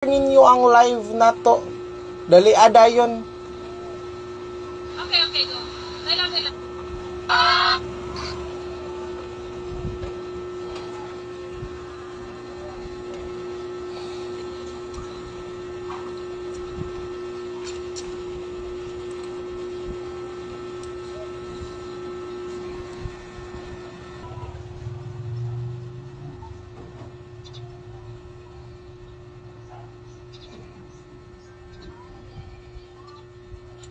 ninyo ang live na to. Dali adayon. Okay, go. Dala.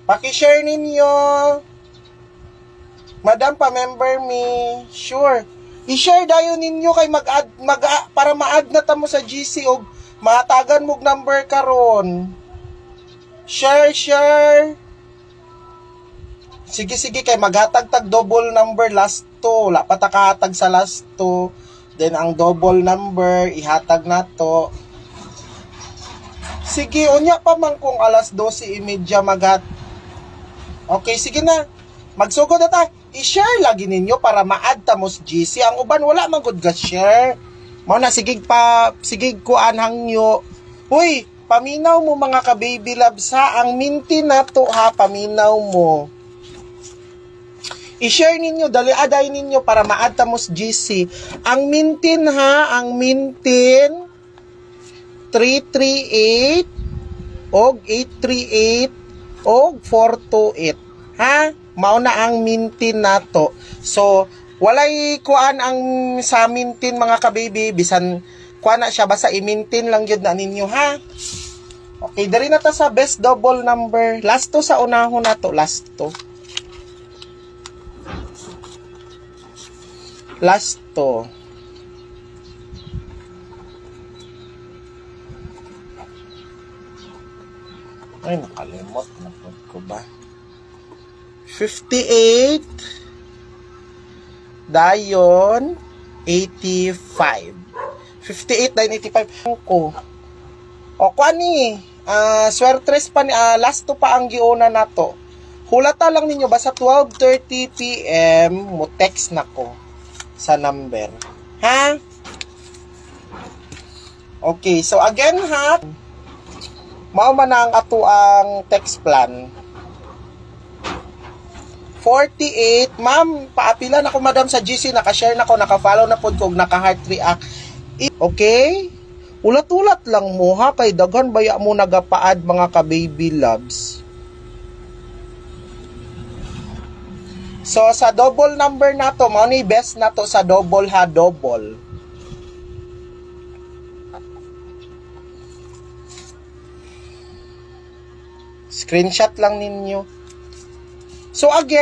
Paki-share ninyo. Madam, pa-member me. Sure. I-share dayon ninyo kay para ma-add na tamo sa GC og matagan mog number karon. Share. Sige kay maghatag-tag double number last to. Wala pa ta kahatag sa last to. Then ang double number ihatag na to. Sige, unya pa man kung alas 12:30 magat. Okay, sige na. Magsugod na ta. I-share lagi ninyo para ma-add ta mo sa GC. Ang uban wala man gud ga share. Mao na sigig kuan hangyo. Uy, paminaw mo mga ka-baby loves ha. Ang minti na to ha, paminaw mo. I-share ninyo, dali aday ninyo para ma-add ta mo sa GC. Ang mintin ha, ang mintin 338 og 838 og 428 ha, mao na ang mintin nato. So walay kuan ang sa mintin mga ka-baby, bisan kuan na siya, basta i-mintin lang gyud na ninyo ha. Okay, diri na ta sa best double number. Last to sa unahon nato, last to. Ay, nakalimot na ko ba? 58 dayon 85. 58 dayon 85 ko. O kuani, swertres pa ni last to pa ang giuna nato. Hulata lang ninyo basta 12:30 PM mo text nako sa number. Ha? Okay, so again ha, mao man ang ato ang text plan. 48, ma'am, paapila na ko madam sa GC, naka-share na ko, naka-follow na pod ko, naka-heart react. Okay? Ulat-ulat lang mo ha, kay daghan baya mo nagapaad mga ka-baby loves. So sa double number na to, mao ni best na to sa double ha, double. Screenshot lang ninyo. So again,